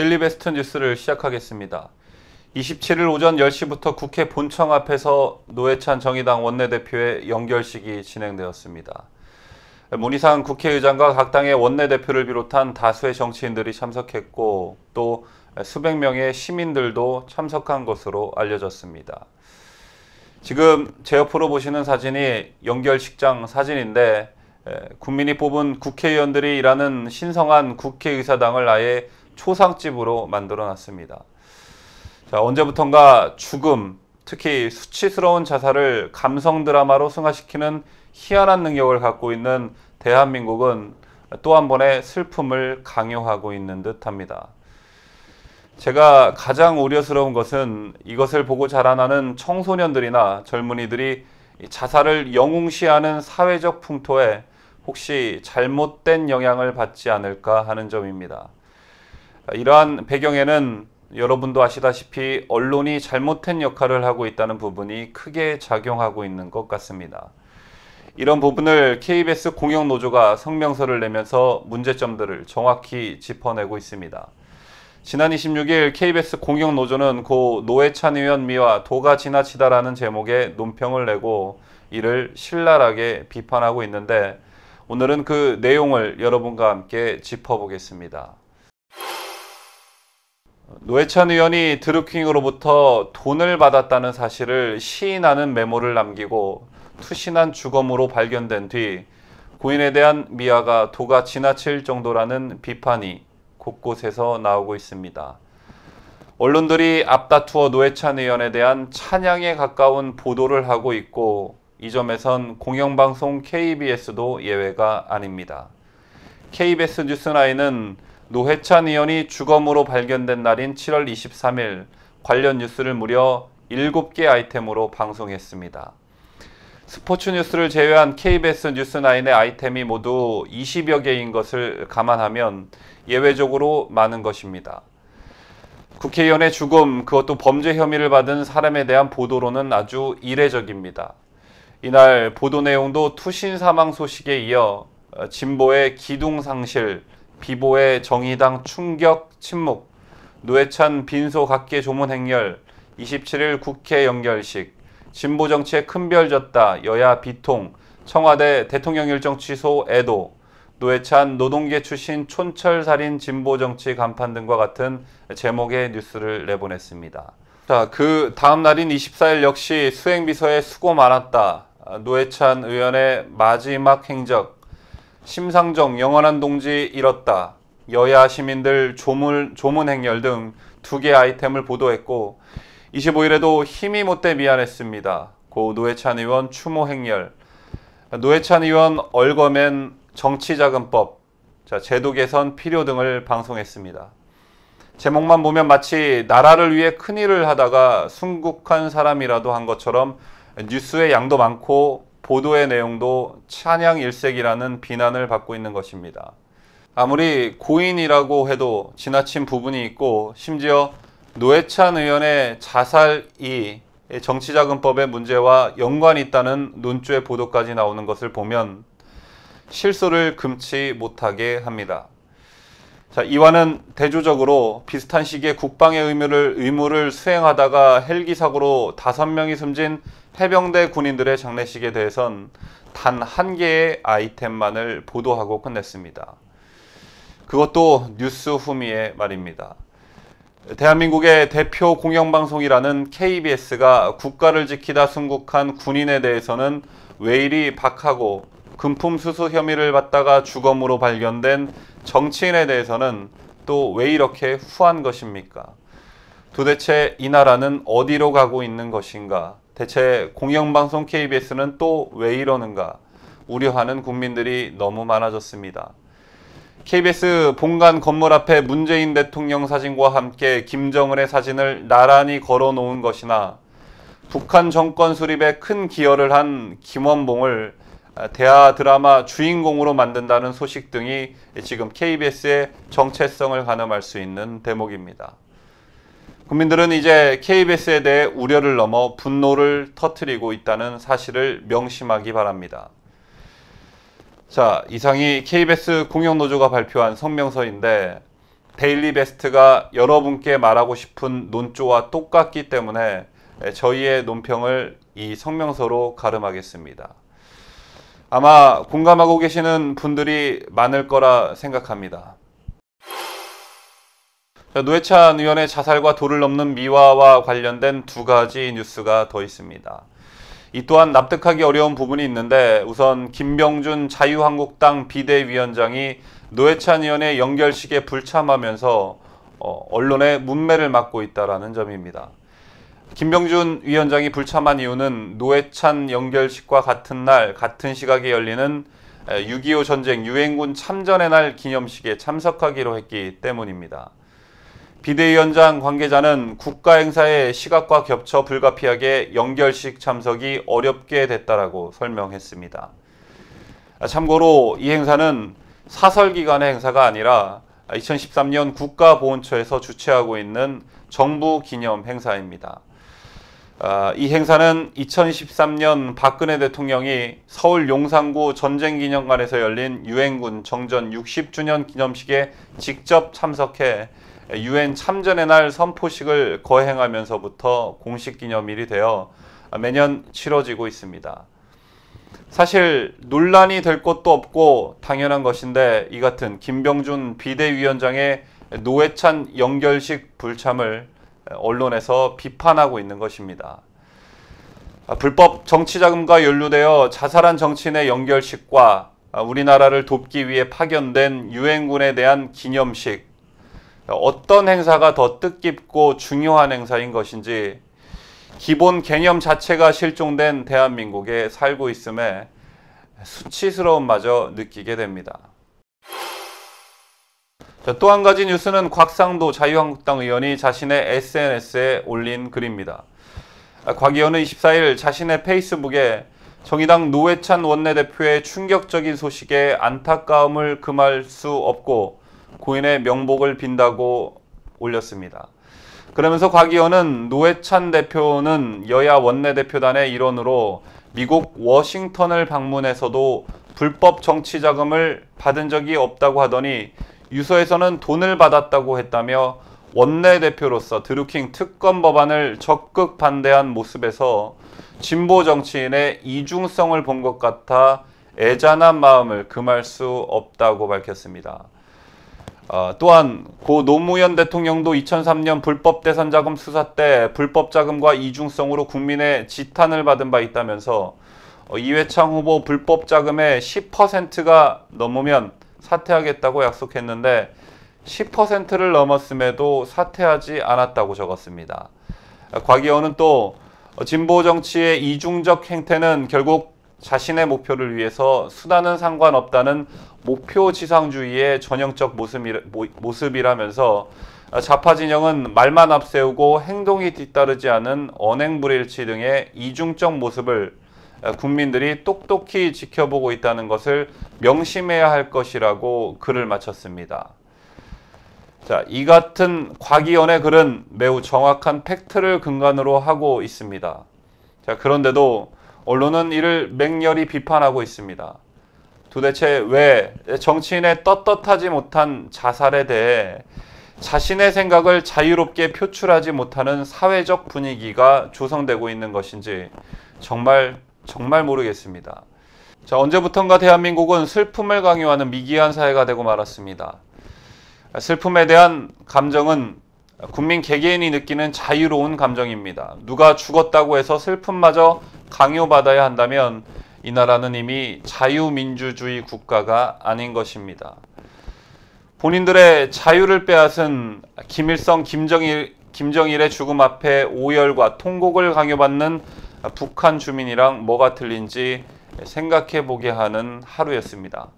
데일리 베스트 뉴스를 시작하겠습니다. 27일 오전 10시부터 국회 본청 앞에서 노회찬 정의당 원내대표의 연결식이 진행되었습니다. 문희상 국회의장과 각 당의 원내대표를 비롯한 다수의 정치인들이 참석했고 또 수백 명의 시민들도 참석한 것으로 알려졌습니다. 지금 제 옆으로 보시는 사진이 연결식장 사진인데 국민이 뽑은 국회의원들이 일하는 신성한 국회의사당을 아예 초상집으로 만들어놨습니다. 자, 언제부턴가 죽음, 특히 수치스러운 자살을 감성 드라마로 승화시키는 희한한 능력을 갖고 있는 대한민국은 또 한 번의 슬픔을 강요하고 있는 듯합니다. 제가 가장 우려스러운 것은 이것을 보고 자라나는 청소년들이나 젊은이들이 자살을 영웅시하는 사회적 풍토에 혹시 잘못된 영향을 받지 않을까 하는 점입니다. 이러한 배경에는 여러분도 아시다시피 언론이 잘못된 역할을 하고 있다는 부분이 크게 작용하고 있는 것 같습니다. 이런 부분을 KBS 공영노조가 성명서를 내면서 문제점들을 정확히 짚어내고 있습니다. 지난 26일 KBS 공영노조는 고 노회찬 의원 미화 도가 지나치다라는 제목의 논평을 내고 이를 신랄하게 비판하고 있는데 오늘은 그 내용을 여러분과 함께 짚어보겠습니다. 노회찬 의원이 드루킹으로부터 돈을 받았다는 사실을 시인하는 메모를 남기고 투신한 주검으로 발견된 뒤 고인에 대한 미화가 도가 지나칠 정도라는 비판이 곳곳에서 나오고 있습니다. 언론들이 앞다투어 노회찬 의원에 대한 찬양에 가까운 보도를 하고 있고 이 점에선 공영방송 KBS도 예외가 아닙니다. KBS 뉴스9은 노회찬 의원이 주검으로 발견된 날인 7월 23일 관련 뉴스를 무려 7개 아이템으로 방송했습니다. 스포츠 뉴스를 제외한 KBS 뉴스9의 아이템이 모두 20여 개인 것을 감안하면 예외적으로 많은 것입니다. 국회의원의 죽음, 그것도 범죄 혐의를 받은 사람에 대한 보도로는 아주 이례적입니다. 이날 보도 내용도 투신 사망 소식에 이어 진보의 기둥상실, 비보의 정의당 충격 침묵, 노회찬 빈소 각계 조문 행렬, 27일 국회 연결식, 진보 정치에 큰별 졌다, 여야 비통, 청와대 대통령 일정 취소 애도, 노회찬 노동계 출신 촌철살인 진보 정치 간판 등과 같은 제목의 뉴스를 내보냈습니다. 자, 그 다음 날인 24일 역시 수행비서에 수고 많았다, 노회찬 의원의 마지막 행적, 심상정 영원한 동지 잃었다, 여야 시민들 조문 행렬 등 2개 아이템을 보도했고 25일에도 힘이 못돼 미안했습니다. 고 노회찬 의원 추모 행렬, 노회찬 의원 얼거맨 정치자금법, 제도 개선 필요 등을 방송했습니다. 제목만 보면 마치 나라를 위해 큰일을 하다가 순국한 사람이라도 한 것처럼 뉴스의 양도 많고 보도의 내용도 찬양 일색이라는 비난을 받고 있는 것입니다. 아무리 고인이라고 해도 지나친 부분이 있고 심지어 노회찬 의원의 자살이 정치자금법의 문제와 연관이 있다는 논조의 보도까지 나오는 것을 보면 실소를 금치 못하게 합니다. 자, 이와는 대조적으로 비슷한 시기에 국방의 의무를 수행하다가 헬기 사고로 5명이 숨진 해병대 군인들의 장례식에 대해선 단 1개의 아이템만을 보도하고 끝냈습니다. 그것도 뉴스 후미의 말입니다. 대한민국의 대표 공영방송이라는 KBS가 국가를 지키다 순국한 군인에 대해서는 왜 이리 박하고 금품 수수 혐의를 받다가 주검으로 발견된 정치인에 대해서는 또 왜 이렇게 후한 것입니까? 도대체 이 나라는 어디로 가고 있는 것인가? 대체 공영방송 KBS는 또 왜 이러는가? 우려하는 국민들이 너무 많아졌습니다. KBS 본관 건물 앞에 문재인 대통령 사진과 함께 김정은의 사진을 나란히 걸어놓은 것이나 북한 정권 수립에 큰 기여를 한 김원봉을 대하 드라마 주인공으로 만든다는 소식 등이 지금 KBS의 정체성을 가늠할 수 있는 대목입니다. 국민들은 이제 KBS에 대해 우려를 넘어 분노를 터뜨리고 있다는 사실을 명심하기 바랍니다. 자, 이상이 KBS 공영노조가 발표한 성명서인데 데일리 베스트가 여러분께 말하고 싶은 논조와 똑같기 때문에 저희의 논평을 이 성명서로 가름하겠습니다. 아마 공감하고 계시는 분들이 많을 거라 생각합니다. 노회찬 의원의 자살과 도를 넘는 미화와 관련된 두 가지 뉴스가 더 있습니다. 이 또한 납득하기 어려운 부분이 있는데, 우선 김병준 자유한국당 비대위원장이 노회찬 의원의 연결식에 불참하면서 언론의 문매를 맞고 있다는 점입니다. 김병준 위원장이 불참한 이유는 노회찬 연결식과 같은 날 같은 시각에 열리는 6.25 전쟁 유엔군 참전의 날 기념식에 참석하기로 했기 때문입니다. 비대위원장 관계자는 국가행사의 시각과 겹쳐 불가피하게 연결식 참석이 어렵게 됐다라고 설명했습니다. 참고로 이 행사는 사설기관의 행사가 아니라 2013년 국가보훈처에서 주최하고 있는 정부 기념 행사입니다. 이 행사는 2013년 박근혜 대통령이 서울 용산구 전쟁기념관에서 열린 유엔군 정전 60주년 기념식에 직접 참석해 유엔 참전의 날 선포식을 거행하면서부터 공식 기념일이 되어 매년 치러지고 있습니다. 사실 논란이 될 것도 없고 당연한 것인데, 이 같은 김병준 비대위원장의 노회찬 연결식 불참을 언론에서 비판하고 있는 것입니다. 불법 정치자금과 연루되어 자살한 정치인의 연결식과 우리나라를 돕기 위해 파견된 유엔군에 대한 기념식, 어떤 행사가 더 뜻깊고 중요한 행사인 것인지 기본 개념 자체가 실종된 대한민국에 살고 있음에 수치스러움마저 느끼게 됩니다. 또 한 가지 뉴스는 곽상도 자유한국당 의원이 자신의 SNS에 올린 글입니다. 곽 의원은 24일 자신의 페이스북에 정의당 노회찬 원내대표의 충격적인 소식에 안타까움을 금할 수 없고 고인의 명복을 빈다고 올렸습니다. 그러면서 곽 의원은 노회찬 대표는 여야 원내대표단의 일원으로 미국 워싱턴을 방문해서도 불법 정치 자금을 받은 적이 없다고 하더니 유서에서는 돈을 받았다고 했다며 원내대표로서 드루킹 특검 법안을 적극 반대한 모습에서 진보 정치인의 이중성을 본 것 같아 애잔한 마음을 금할 수 없다고 밝혔습니다. 또한 고 노무현 대통령도 2003년 불법 대선 자금 수사 때 불법 자금과 이중성으로 국민의 지탄을 받은 바 있다면서 이회창 후보 불법 자금의 10%가 넘으면 사퇴하겠다고 약속했는데 10%를 넘었음에도 사퇴하지 않았다고 적었습니다. 곽 의원은 또 진보 정치의 이중적 행태는 결국 자신의 목표를 위해서 수단은 상관없다는 목표지상주의의 전형적 모습이라면서 좌파 진영은 말만 앞세우고 행동이 뒤따르지 않은 언행불일치 등의 이중적 모습을 국민들이 똑똑히 지켜보고 있다는 것을 명심해야 할 것이라고 글을 마쳤습니다. 자, 이 같은 곽 의원의 글은 매우 정확한 팩트를 근간으로 하고 있습니다. 자, 그런데도 언론은 이를 맹렬히 비판하고 있습니다. 도대체 왜 정치인의 떳떳하지 못한 자살에 대해 자신의 생각을 자유롭게 표출하지 못하는 사회적 분위기가 조성되고 있는 것인지 정말 모르겠습니다. 자, 언제부턴가 대한민국은 슬픔을 강요하는 미개한 사회가 되고 말았습니다. 슬픔에 대한 감정은 국민 개개인이 느끼는 자유로운 감정입니다. 누가 죽었다고 해서 슬픔마저 강요받아야 한다면 이 나라는 이미 자유민주주의 국가가 아닌 것입니다. 본인들의 자유를 빼앗은 김일성, 김정일의 죽음 앞에 오열과 통곡을 강요받는 북한 주민이랑 뭐가 틀린지 생각해 보게 하는 하루였습니다.